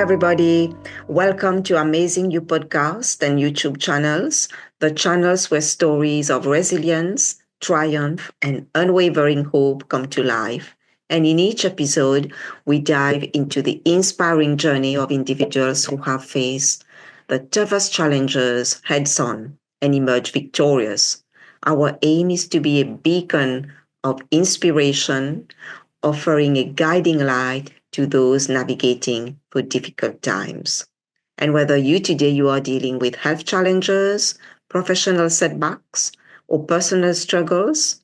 everybody. Welcome to Amazing You podcast and YouTube channels, the channels where stories of resilience, triumph, and unwavering hope come to life. And in each episode, we dive into the inspiring journey of individuals who have faced the toughest challenges heads on and emerge victorious. Our aim is to be a beacon of inspiration, offering a guiding light to those navigating through difficult times. And whether you are dealing with health challenges, professional setbacks, or personal struggles,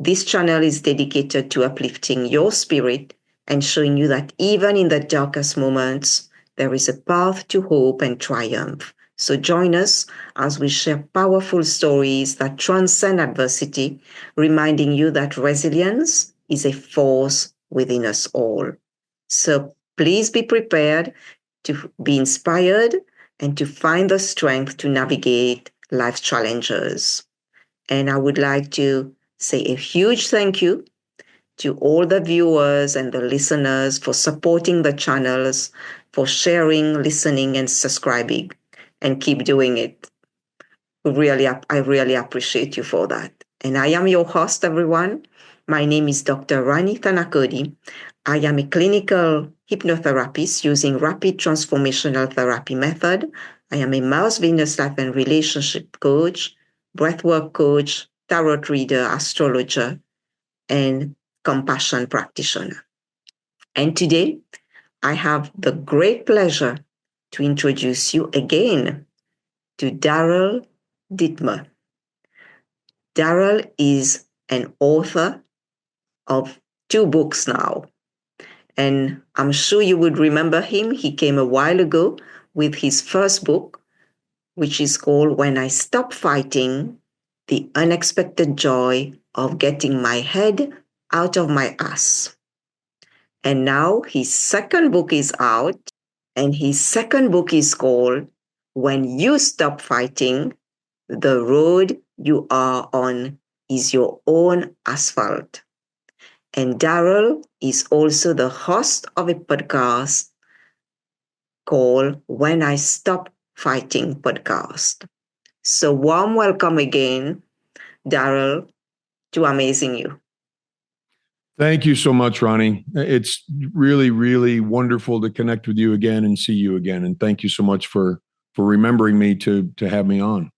this channel is dedicated to uplifting your spirit and showing you that even in the darkest moments, there is a path to hope and triumph. So join us as we share powerful stories that transcend adversity, reminding you that resilience is a force within us all. So please be prepared to be inspired and to find the strength to navigate life's challenges. And I would like to say a huge thank you to all the viewers and the listeners for supporting the channels, for sharing, listening, and subscribing, and keep doing it. I really appreciate you for that. And I am your host, everyone. My name is Dr. Rani Thanacoody. I am a clinical hypnotherapist using rapid transformational therapy method. I am a Mars, Venus, life and relationship coach, breathwork coach, tarot reader, astrologer, and compassion practitioner. And today, I have the great pleasure to introduce you again to Daryl Dittmer. Daryl is an author of 2 books now. And I'm sure you would remember him. He came a while ago with his first book, which is called When I Stop Fighting, The Unexpected Joy of Getting My Head Out of My Ass. And now his second book is out, and his second book is called When You Stop Fighting, The Road You Are On Is Your Own Asphalt. And Daryl is also the host of a podcast called When I Stop Fighting podcast. So warm welcome again, Daryl, to Amazing You. Thank you so much, Rani. It's really, really wonderful to connect with you again and see you again. And thank you so much for remembering me to have me on.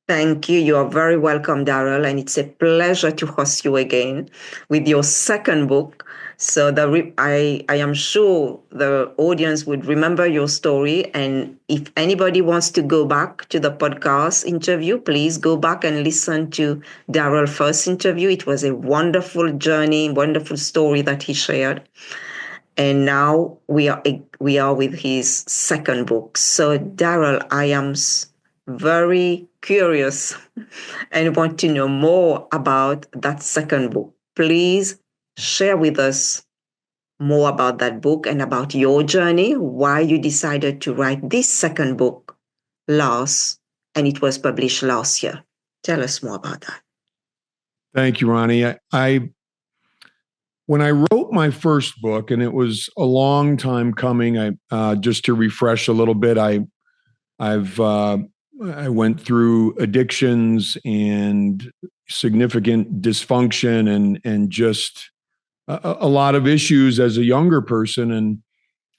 Thank you. You are very welcome, Daryl. And it's a pleasure to host you again with your second book. So I am sure the audience would remember your story. And if anybody wants to go back to the podcast interview, please go back and listen to Daryl's first interview. It was a wonderful journey, wonderful story that he shared. And now we are with his second book. So Daryl, I am very curious and want to know more about that second book. Please share with us more about that book and about your journey, why you decided to write this second book and it was published last year. Tell us more about that. Thank you, Rani. When I wrote my first book, and it was a long time coming, just to refresh a little bit, I went through addictions and significant dysfunction and just a lot of issues as a younger person.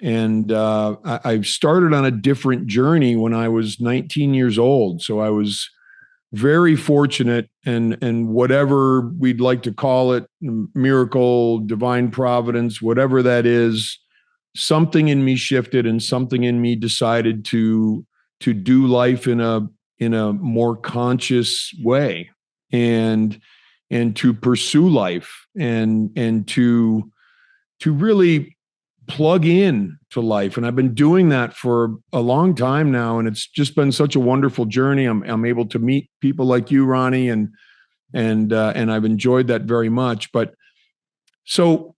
And I started on a different journey when I was 19 years old. So I was very fortunate, and whatever we'd like to call it, miracle, divine providence, whatever that is, something in me shifted and something in me decided to do life in a more conscious way and to pursue life and to really plug in to life. And I've been doing that for a long time now. And it's just been such a wonderful journey. I'm able to meet people like you, Rani, and I've enjoyed that very much. But so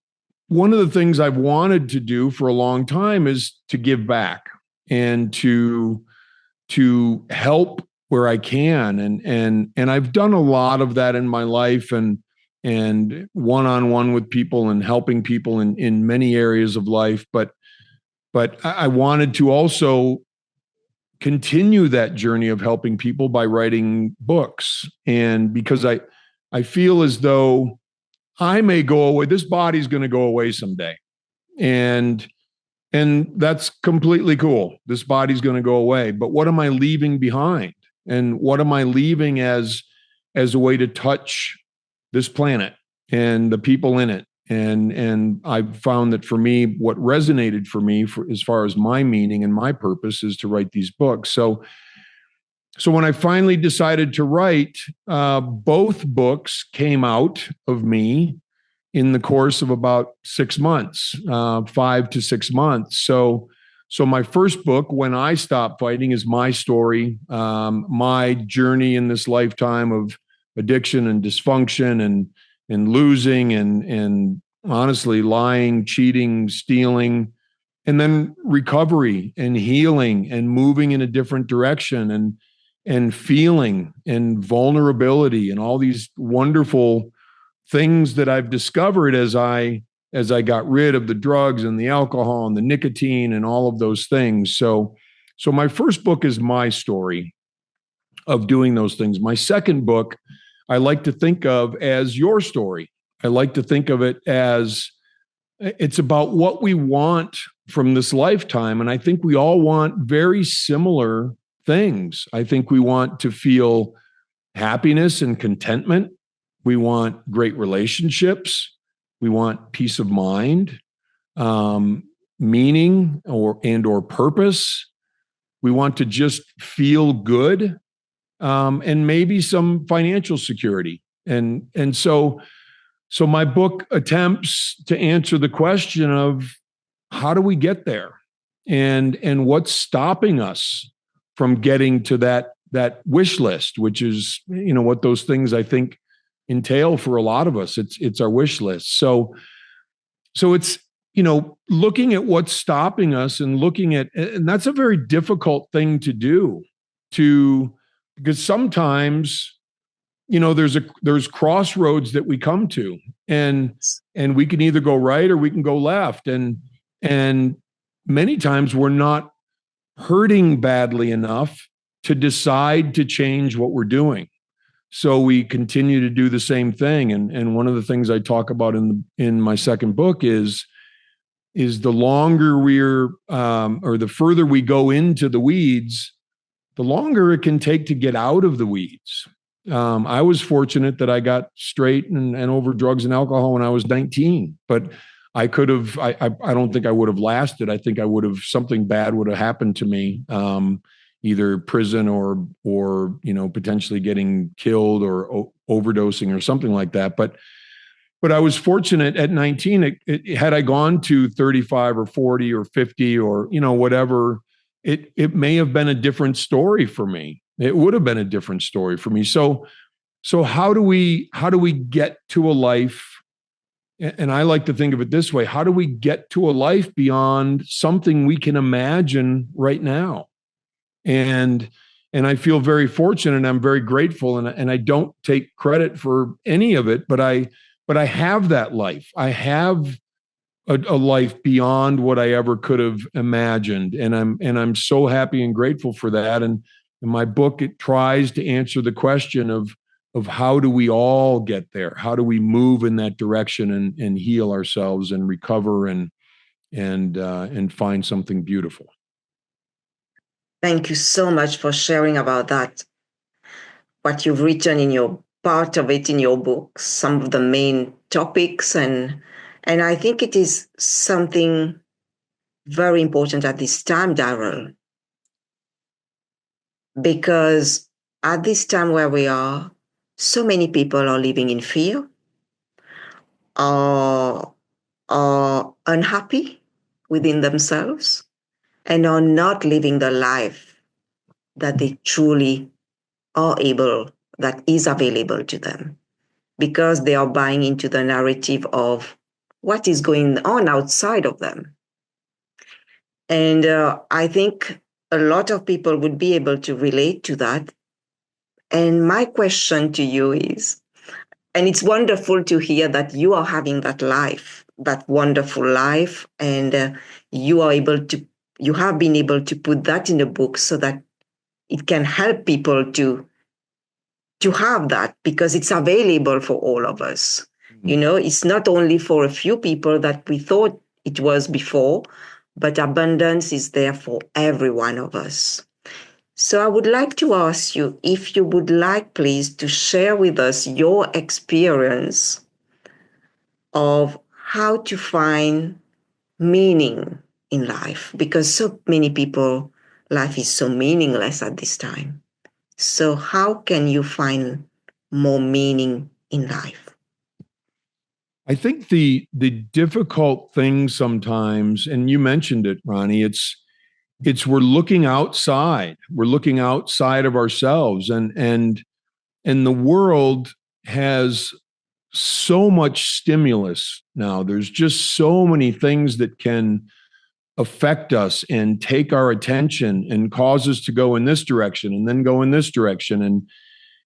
one of the things I've wanted to do for a long time is to give back and to help where I can. And I've done a lot of that in my life and one-on-one with people and helping people in many areas of life. But But I wanted to also continue that journey of helping people by writing books. And because I feel as though I may go away, this body's going to go away someday. And that's completely cool. This body's going to go away. But what am I leaving behind? And what am I leaving as a way to touch this planet and the people in it? And I've found that for me, what resonated for me as far as my meaning and my purpose is to write these books. So when I finally decided to write, both books came out of me in the course of about 6 months, 5 to 6 months. So my first book, When I Stopped Fighting, is my story, my journey in this lifetime of addiction and dysfunction and losing and honestly lying, cheating, stealing, and then recovery and healing and moving in a different direction and feeling and vulnerability and all these wonderful things that I've discovered as I got rid of the drugs and the alcohol and the nicotine and all of those things. So my first book is my story of doing those things. My second book, I like to think of as your story. I like to think of it as it's about what we want from this lifetime. And I think we all want very similar things. I think we want to feel happiness and contentment. We want great relationships. We want peace of mind, meaning or purpose. We want to just feel good, and maybe some financial security. And so my book attempts to answer the question of how do we get there, and what's stopping us from getting to that wish list, which is what those things I think entail for a lot of us. It's our wish list. So it's looking at what's stopping us and and that's a very difficult thing to do, because sometimes there's crossroads that we come to, and we can either go right or we can go left, and many times we're not hurting badly enough to decide to change what we're doing. So we continue to do the same thing. And one of the things I talk about in my second book is the longer or the further we go into the weeds, the longer it can take to get out of the weeds. I was fortunate that I got straight and over drugs and alcohol when I was 19, but I could have, I don't think I would have lasted. I think something bad would have happened to me. Either prison or potentially getting killed or overdosing or something like that. But I was fortunate at 19. Had I gone to 35 or 40 or 50 or whatever, it may have been a different story for me. It would have been a different story for me. So how do we get to a life? And I like to think of it this way: how do we get to a life beyond something we can imagine right now? And I feel very fortunate, and I'm very grateful, and I don't take credit for any of it, but I have that life. I have a life beyond what I ever could have imagined, and I'm so happy and grateful for that. And in my book, it tries to answer the question of how do we all get there? How do we move in that direction and heal ourselves and recover and find something beautiful? Thank you so much for sharing about that. What you've written in your part of it in your book, some of the main topics, and I think it is something very important at this time, Daryl, because at this time where we are, so many people are living in fear, are unhappy within themselves, and are not living the life that they truly are able, that is available to them, because they are buying into the narrative of what is going on outside of them. And I think a lot of people would be able to relate to that. And my question to you is, and it's wonderful to hear that you are having that life, that wonderful life, and you have been able to put that in a book so that it can help people to have that, because it's available for all of us. It's not only for a few people that we thought it was before, but abundance is there for every one of us. So I would like to ask you if you would like, please, to share with us your experience of how to find meaning in life, because so many people, life is so meaningless at this time. So how can you find more meaning in life? I think the difficult thing sometimes, and you mentioned it, Rani, it's we're looking outside. We're looking outside of ourselves, and the world has so much stimulus now. There's just so many things that can affect us and take our attention and cause us to go in this direction and then go in this direction.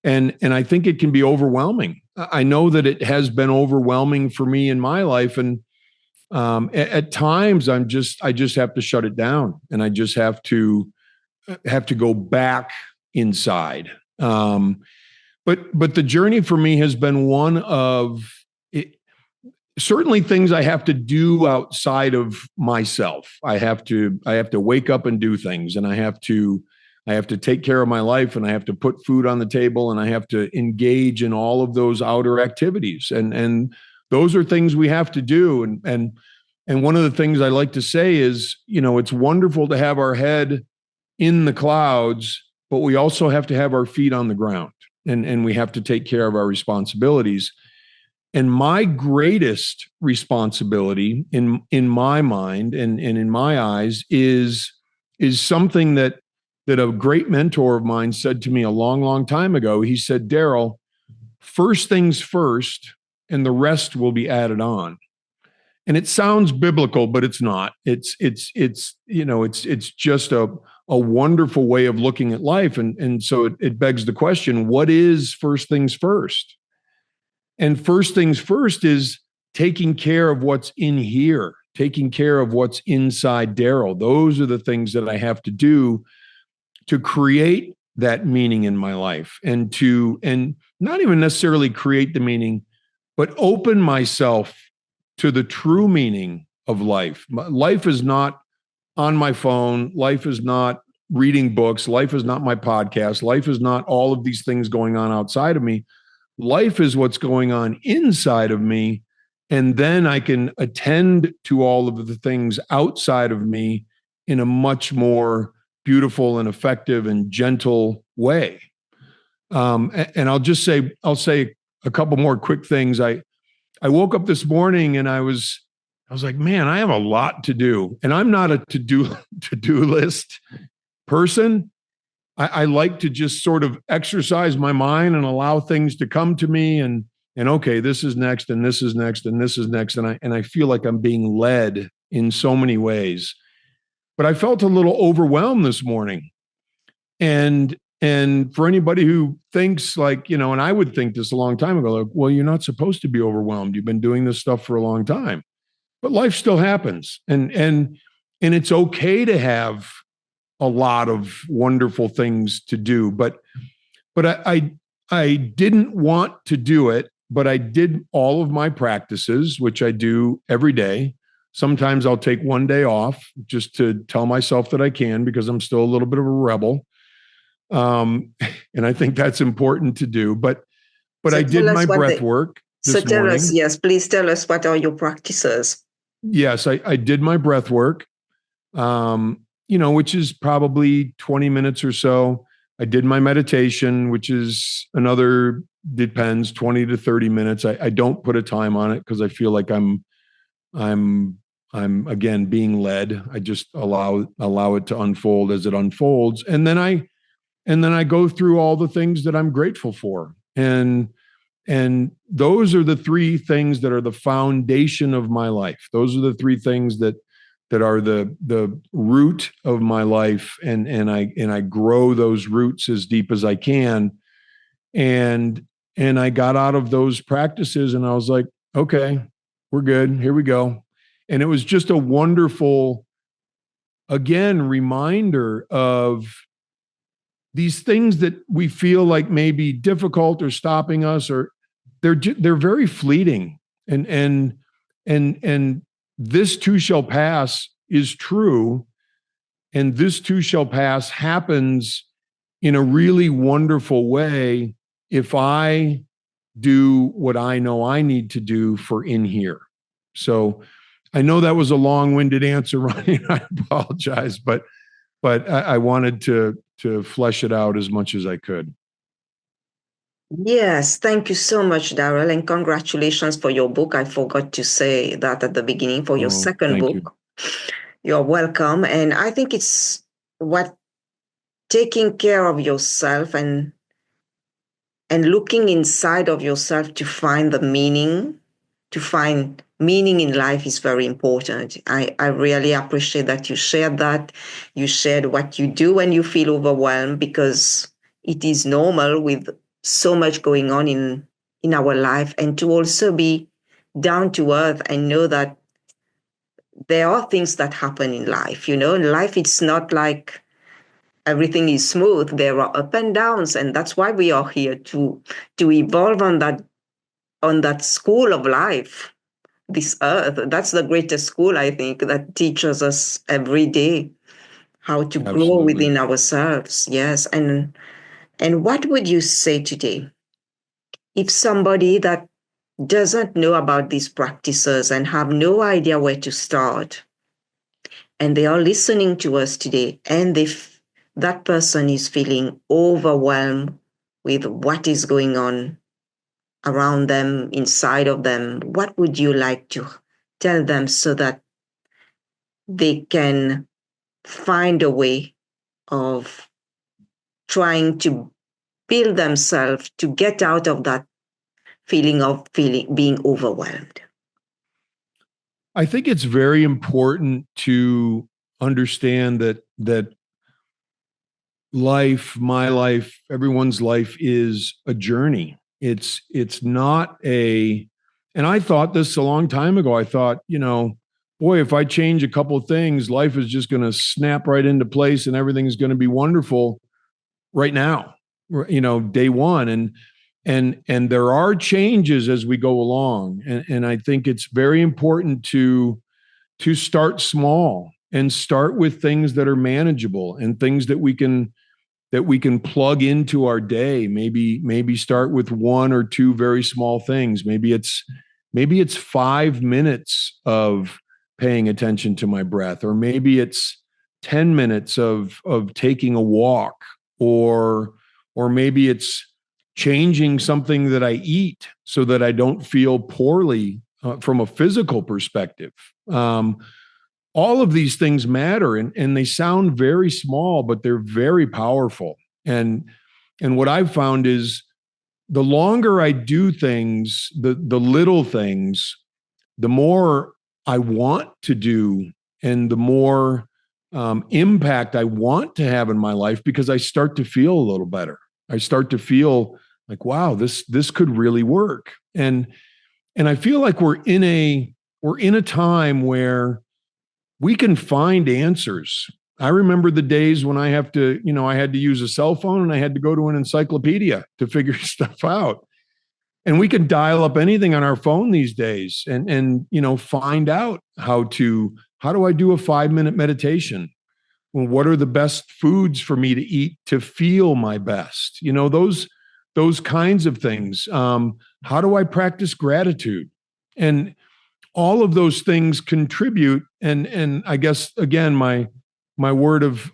And I think it can be overwhelming. I know that it has been overwhelming for me in my life. And at times I just have to shut it down, and I just have to go back inside. But the journey for me has been one of certainly things I have to do outside of myself. I have to wake up and do things, and I have to take care of my life, and I have to put food on the table, and I have to engage in all of those outer activities. And those are things we have to do. And one of the things I like to say is, it's wonderful to have our head in the clouds, but we also have to have our feet on the ground, and we have to take care of our responsibilities. And my greatest responsibility in my mind and in my eyes is something that a great mentor of mine said to me a long, long time ago. He said, Daryl, first things first, and the rest will be added on. And it sounds biblical, but it's not. It's just a wonderful way of looking at life. And so it begs the question, what is first things first? And first things first is taking care of what's in here, taking care of what's inside Daryl. Those are the things that I have to do to create that meaning in my life, and not even necessarily create the meaning, but open myself to the true meaning of life. Life is not on my phone. Life is not reading books. Life is not my podcast. Life is not all of these things going on outside of me. Life is what's going on inside of me. And then I can attend to all of the things outside of me in a much more beautiful and effective and gentle way. And I'll say a couple more quick things. I woke up this morning and I was like, man, I have a lot to do. And I'm not a to-do list person. I like to just sort of exercise my mind and allow things to come to me, and okay, this is next, and this is next, and this is next. And I feel like I'm being led in so many ways. But I felt a little overwhelmed this morning. And for anybody who thinks like, and I would think this a long time ago, like, well, you're not supposed to be overwhelmed. You've been doing this stuff for a long time. But life still happens. And it's okay to have a lot of wonderful things to do, but I didn't want to do it, but I did all of my practices, which I do every day. Sometimes I'll take one day off just to tell myself that I can, because I'm still a little bit of a rebel. And I think that's important to do, but I did my breath work this morning. Yes, please tell us, what are your practices? Yes, I did my breath work. Which is probably 20 minutes or so. I did my meditation, which is another, depends, 20 to 30 minutes. I don't put a time on it because I feel like I'm again being led. I just allow it to unfold as it unfolds. And then I go through all the things that I'm grateful for. And those are the three things that are the foundation of my life. Those are the three things that are the root of my life, and I grow those roots as deep as I can. And I got out of those practices and I was like, okay, we're good. Here we go. And it was just a wonderful again, reminder of these things that we feel like may be difficult or stopping us, or they're very fleeting. And this too shall pass is true. And this too shall pass happens in a really wonderful way if I do what I know I need to do for in here. So I know that was a long-winded answer, Ryan. I apologize, but I wanted to flesh it out as much as I could. Yes, thank you so much, Daryl, and congratulations for your book. I forgot to say that at the beginning for your second Thank book. you. You're welcome. And I think it's what taking care of yourself and looking inside of yourself to find the meaning, to find meaning in life is very important. I really appreciate that you shared that. You shared what you do when you feel overwhelmed, because it is normal with so much going on in our life, and to also be down to earth and know that there are things that happen in life. In life, it's not like everything is smooth. There are up and downs, and that's why we are here to evolve on that school of life, this earth. That's the greatest school, I think, that teaches us every day how to grow Absolutely. within ourselves. Yes. And what would you say today if somebody that doesn't know about these practices and have no idea where to start, and they are listening to us today, and that person is feeling overwhelmed with what is going on around them, inside of them, what would you like to tell them so that they can find a way of trying to build themselves to get out of that feeling of being overwhelmed? I think it's very important to understand that life, my life, everyone's life is a journey. It's not and I thought this a long time ago. I thought, boy, if I change a couple of things, life is just going to snap right into place and everything's going to be wonderful right now, day one. And there are changes as we go along. And I think it's very important to start small and start with things that are manageable and things that we can plug into our day. Maybe start with one or two very small things. Maybe it's 5 minutes of paying attention to my breath, or maybe it's 10 minutes of taking a walk, or maybe it's changing something that I eat so that I don't feel poorly from a physical perspective. All of these things matter, and they sound very small, but they're very powerful. And what I've found is the longer I do things, the little things, the more I want to do, and the more impact I want to have in my life, because I start to feel a little better. I start to feel like, wow, this could really work. And I feel like we're in a time where we can find answers. I remember the days when I had to use a cell phone and I had to go to an encyclopedia to figure stuff out. And we can dial up anything on our phone these days and find out how do I do a 5-minute meditation? Well, what are the best foods for me to eat to feel my best? Those kinds of things. How do I practice gratitude? And all of those things contribute. And I guess, again, my word of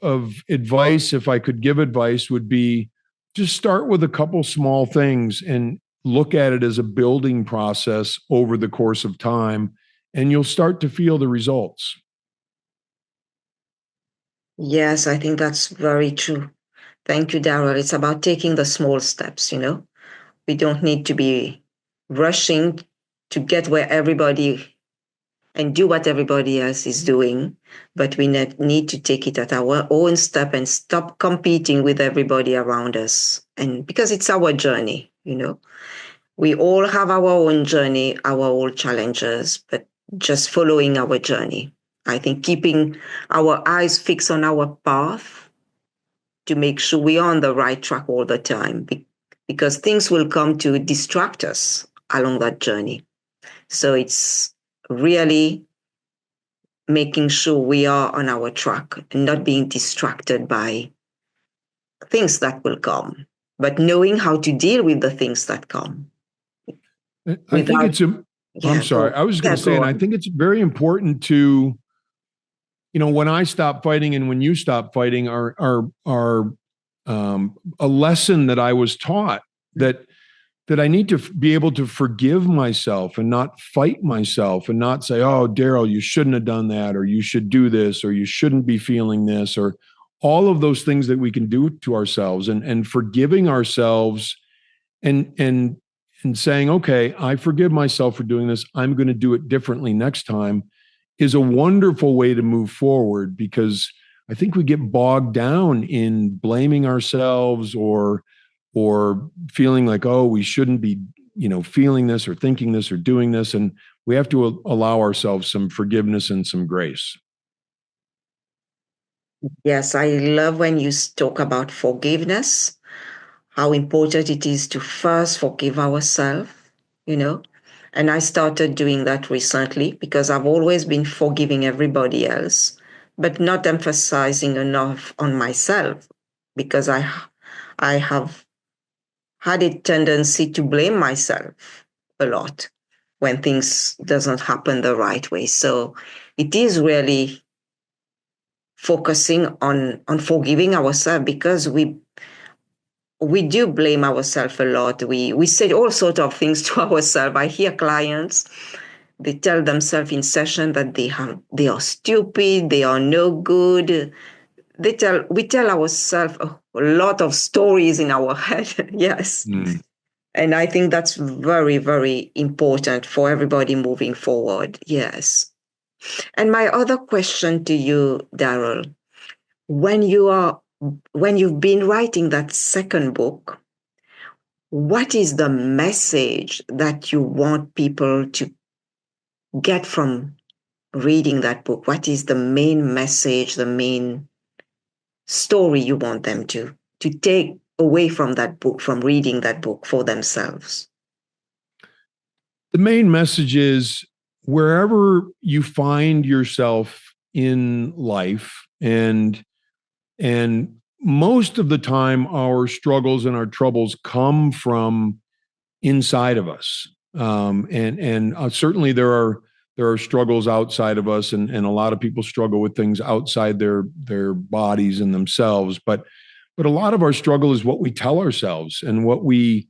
advice, if I could give advice, would be just start with a couple small things and look at it as a building process over the course of time, and you'll start to feel the results. Yes, I think that's very true. Thank you, Daryl. It's about taking the small steps. We don't need to be rushing to get where everybody and do what everybody else is doing, but we need to take it at our own step and stop competing with everybody around us. And because it's our journey, we all have our own journey, our own challenges, but just following our journey. I think keeping our eyes fixed on our path to make sure we are on the right track all the time, because things will come to distract us along that journey. So it's really making sure we are on our track and not being distracted by things that will come, but knowing how to deal with the things that come I think without, it's a, I'm sorry. I was going to say, go and I on. think it's very important to, when I stop fighting and when you stop fighting are a lesson that I was taught that I need to be able to forgive myself and not fight myself and not say, oh, Daryl, you shouldn't have done that, or you should do this, or you shouldn't be feeling this, or all of those things that we can do to ourselves, and forgiving ourselves and and and saying, okay, I forgive myself for doing this. I'm going to do it differently next time is a wonderful way to move forward, because I think we get bogged down in blaming ourselves or feeling like, oh, we shouldn't be, feeling this or thinking this or doing this. And we have to allow ourselves some forgiveness and some grace. Yes, I love when you talk about forgiveness, how important it is to first forgive ourselves, you know. And I started doing that recently because I've always been forgiving everybody else, but not emphasizing enough on myself, because I have had a tendency to blame myself a lot when things doesn't happen the right way. So it is really focusing on forgiving ourselves, because we do blame ourselves a lot. We say all sorts of things to ourselves. I hear clients, they tell themselves in session that they are stupid, they are no good. We tell ourselves a lot of stories in our head. Yes. Mm. And I think that's very, very important for everybody moving forward. Yes. And my other question to you, Daryl, when you've been writing that second book, what is the message that you want people to get from reading that book? What is the main message, the main story you want them to take away from that book, from reading that book for themselves? The main message is, wherever you find yourself in life, and most of the time our struggles and our troubles come from inside of us. And certainly there are struggles outside of us, and a lot of people struggle with things outside their bodies and themselves. But a lot of our struggle is what we tell ourselves, and what we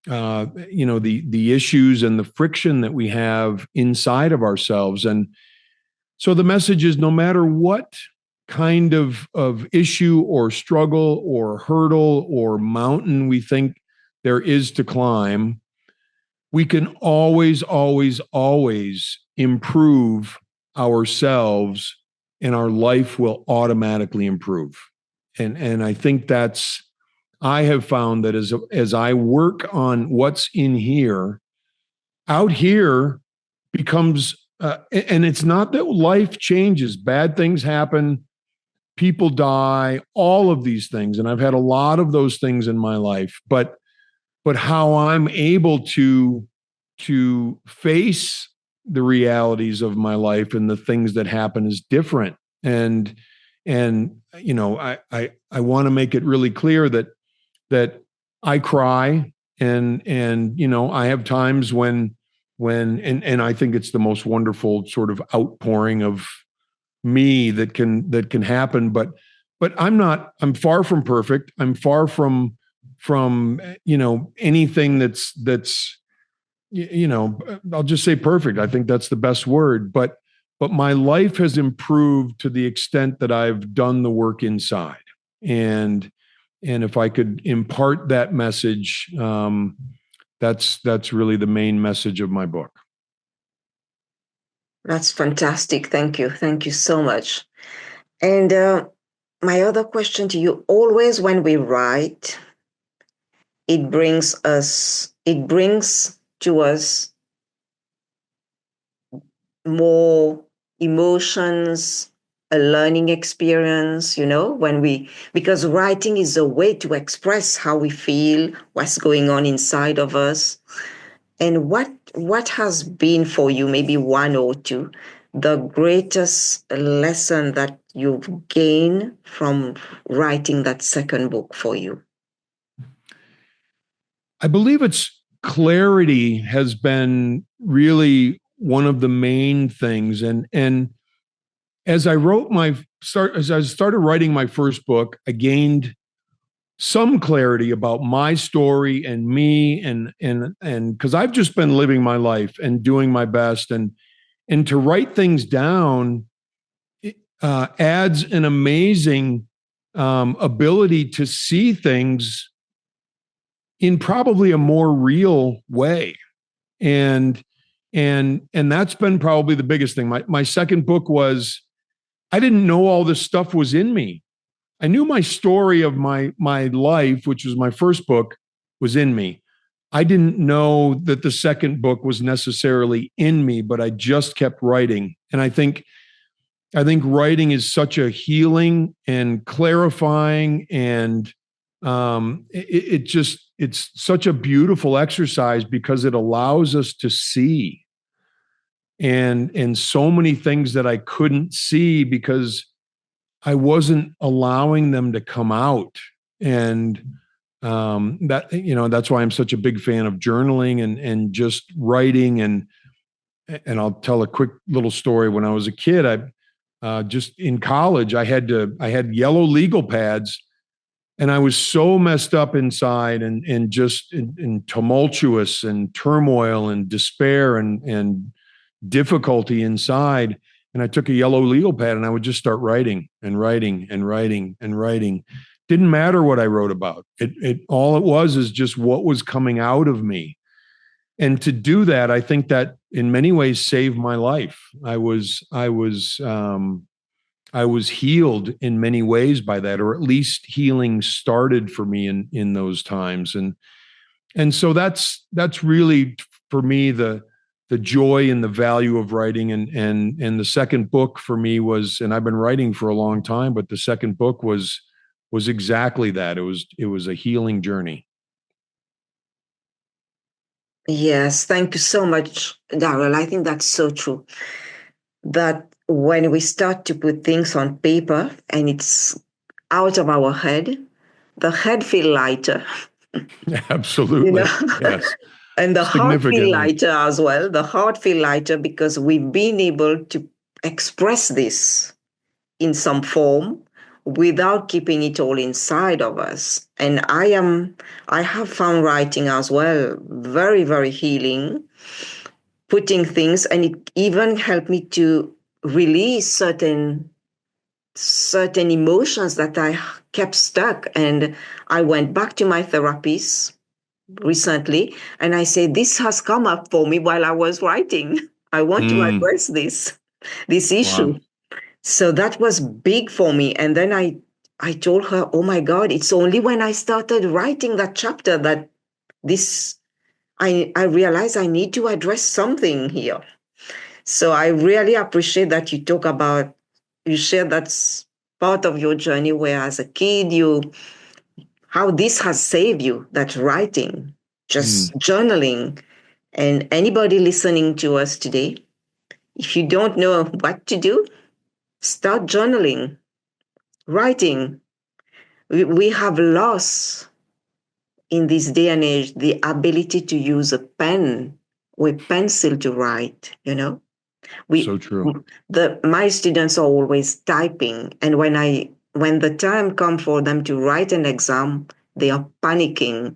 the issues and the friction that we have inside of ourselves. And so the message is, no matter what kind of issue or struggle or hurdle or mountain we think there is to climb, we can always, always, always improve ourselves, and our life will automatically improve. And I think I have found that as I work on what's in here, out here becomes, and it's not that life changes, bad things happen, people die, all of these things. And I've had a lot of those things in my life, but how I'm able to face the realities of my life and the things that happen is different. And I want to make it really clear that I cry, and I have times and I think it's the most wonderful sort of outpouring of me that can happen. But I'm far from perfect. I'm far from anything that's I'll just say perfect. I think that's the best word. But my life has improved to the extent that I've done the work inside. And if I could impart that message, that's really the main message of my book. That's fantastic. Thank you. Thank you so much. And my other question to you, always when we write, it brings to us more emotions, a learning experience, because writing is a way to express how we feel, what's going on inside of us. And what has been for you, maybe one or two, the greatest lesson that you've gained from writing that second book for you? I believe it's clarity has been really one of the main things. And as I started writing my first book, I gained some clarity about my story and me and because I've just been living my life and doing my best and to write things down adds an amazing ability to see things in probably a more real way. And that's been probably the biggest thing. My second book was, I didn't know all this stuff was in me. I knew my story of my life, which was my first book, was in me. I didn't know that the second book was necessarily in me, but I just kept writing. And I think writing is such a healing and clarifying, and it's such a beautiful exercise because it allows us to see and so many things that I couldn't see because I wasn't allowing them to come out. And that's why I'm such a big fan of journaling and just writing. And I'll tell a quick little story. When I was a kid, I just in college, I had yellow legal pads, and I was so messed up inside and just in tumultuous and turmoil and despair and difficulty inside. And I took a yellow legal pad and I would just start writing and writing and writing and writing. Didn't matter what I wrote about. It all it was is just what was coming out of me. And to do that, I think that in many ways saved my life. I was healed in many ways by that, or at least healing started for me in those times. And so that's really for me the joy and the value of writing. And the second book for me was, and I've been writing for a long time, but the second book was exactly that. It was a healing journey. Yes, thank you so much, Daryl. I think that's so true. That when we start to put things on paper and it's out of our head, the head feel lighter. Absolutely. Yes. And the heart feel lighter as well. The heart feel lighter because we've been able to express this in some form without keeping it all inside of us. And I have found writing as well very, very healing, putting things, and it even helped me to release certain emotions that I kept stuck. And I went back to my therapist recently and I say, this has come up for me while I was writing. I want to address this issue. Wow. So that was big for me. And then I told her, oh my God, it's only when I started writing that chapter that I realized I need to address something here. So I really appreciate that you share that part of your journey where as a kid, how this has saved you, that writing, just journaling. And anybody listening to us today, if you don't know what to do, start journaling, writing. We have lost in this day and age the ability to use a pen with pencil to write, So true. My students are always typing, and when the time comes for them to write an exam, they are panicking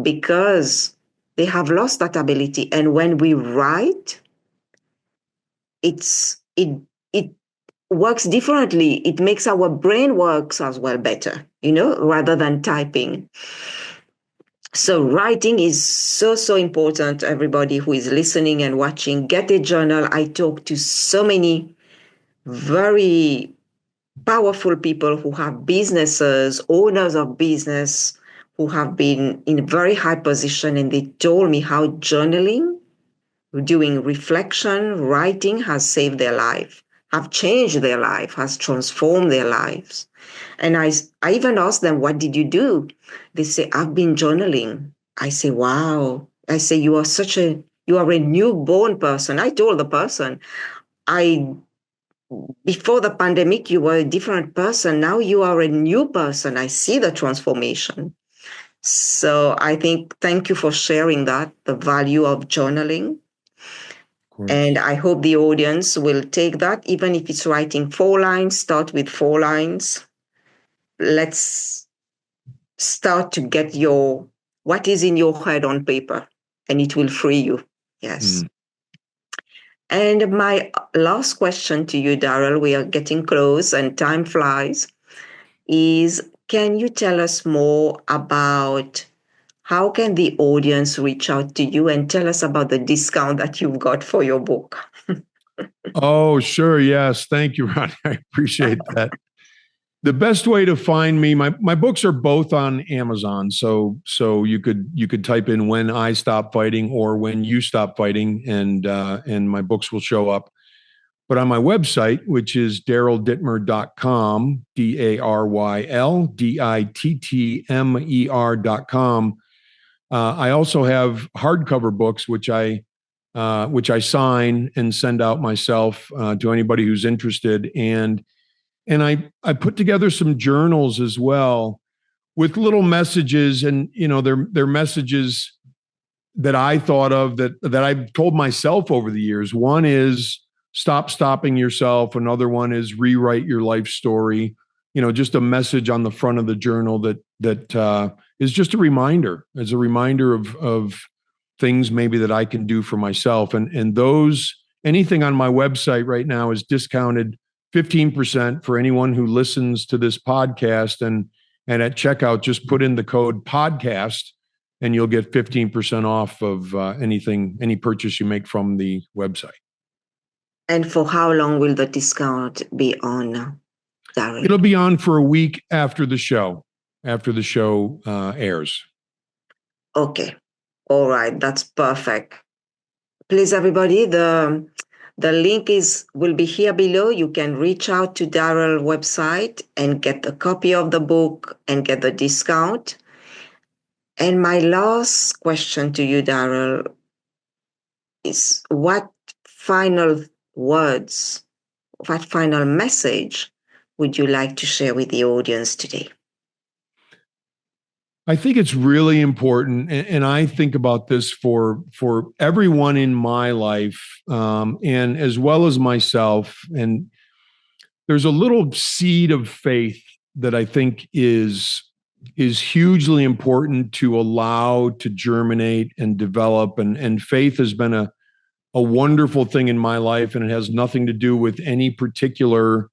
because they have lost that ability. And when we write, it works differently. It makes our brain works as well better, rather than typing. So writing is so, so important. Everybody who is listening and watching, get a journal. I talk to so many very powerful people who have businesses, owners of business, who have been in a very high position, and they told me how journaling, doing reflection, writing has saved their life. have changed their life, has transformed their lives. And I even ask them, what did you do? They say, I've been journaling. I say, wow. I say, you are a newborn person. I told the person, I before the pandemic, you were a different person. Now you are a new person. I see the transformation. So I think, thank you for sharing that, the value of journaling. And I hope the audience will take that, even if it's writing 4 lines, start with 4 lines. Let's start to get what is in your head on paper, and it will free you. Yes. And my last question to you, Daryl, we are getting close and time flies, is can you tell us more about how can the audience reach out to you and tell us about the discount that you've got for your book? Oh, sure. Yes. Thank you, Ron. I appreciate that. The best way to find me, my books are both on Amazon. So you could type in When I Stop Fighting or When You Stop Fighting, and my books will show up. But on my website, which is daryldittmer.com, DARYLDITTMER.com, I also have hardcover books, which I sign and send out myself to anybody who's interested. And I put together some journals as well with little messages, and they're messages that I thought of that I've told myself over the years. One is stop stopping yourself. Another one is rewrite your life story. Just a message on the front of the journal that is just a reminder, as a reminder of things maybe that I can do for myself. And those, anything on my website right now is discounted 15% for anyone who listens to this podcast. And at checkout, just put in the code podcast and you'll get 15% off of any purchase you make from the website. And for how long will the discount be on, Daryl? It'll be on for a week after the show airs. Okay. All right. That's perfect. Please, everybody, the link will be here below. You can reach out to Daryl's website and get a copy of the book and get the discount. And my last question to you, Daryl, is what final words, what final message would you like to share with the audience today? I think it's really important, and I think about this for everyone in my life, and as well as myself. And there's a little seed of faith that I think is hugely important to allow to germinate and develop. And faith has been a wonderful thing in my life, and it has nothing to do with any particular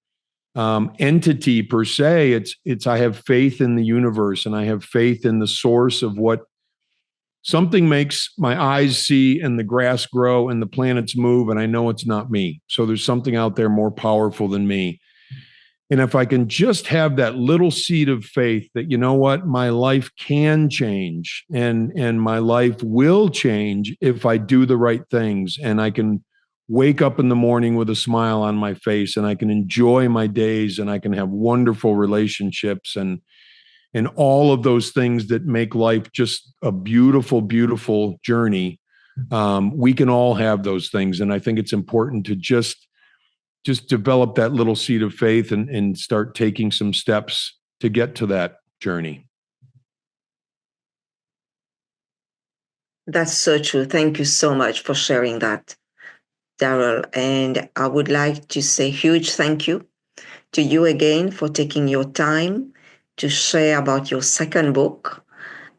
entity per se. It's I have faith in the universe, and I have faith in the source of what something makes my eyes see and the grass grow and the planets move, and I know it's not me. So there's something out there more powerful than me. And if I can just have that little seed of faith that, you know what, my life can change and my life will change if I do the right things, and I can wake up in the morning with a smile on my face, and I can enjoy my days, and I can have wonderful relationships and all of those things that make life just a beautiful, beautiful journey. We can all have those things. And I think it's important to just develop that little seed of faith and start taking some steps to get to that journey. That's so true. Thank you so much for sharing that, Daryl. And I would like to say huge thank you to you again for taking your time to share about your second book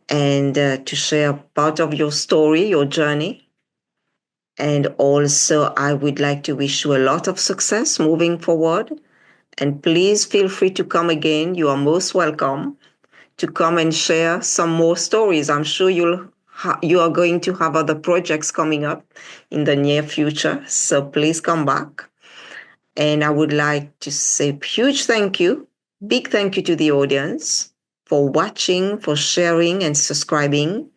and to share part of your story, your journey. And also, I would like to wish you a lot of success moving forward. And please feel free to come again. You are most welcome to come and share some more stories. I'm sure you are going to have other projects coming up in the near future. So please come back. And I would like to say huge thank you, big thank you to the audience for watching, for sharing and subscribing.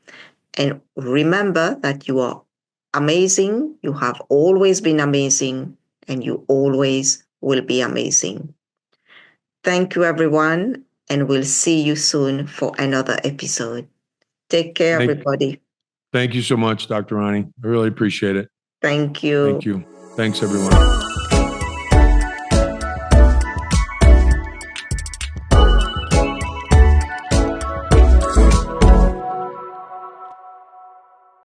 And remember that you are amazing. You have always been amazing, and you always will be amazing. Thank you, everyone, and we'll see you soon for another episode. Take care, everybody. Thank you so much, Dr. Rani. I really appreciate it. Thank you. Thank you. Thanks, everyone.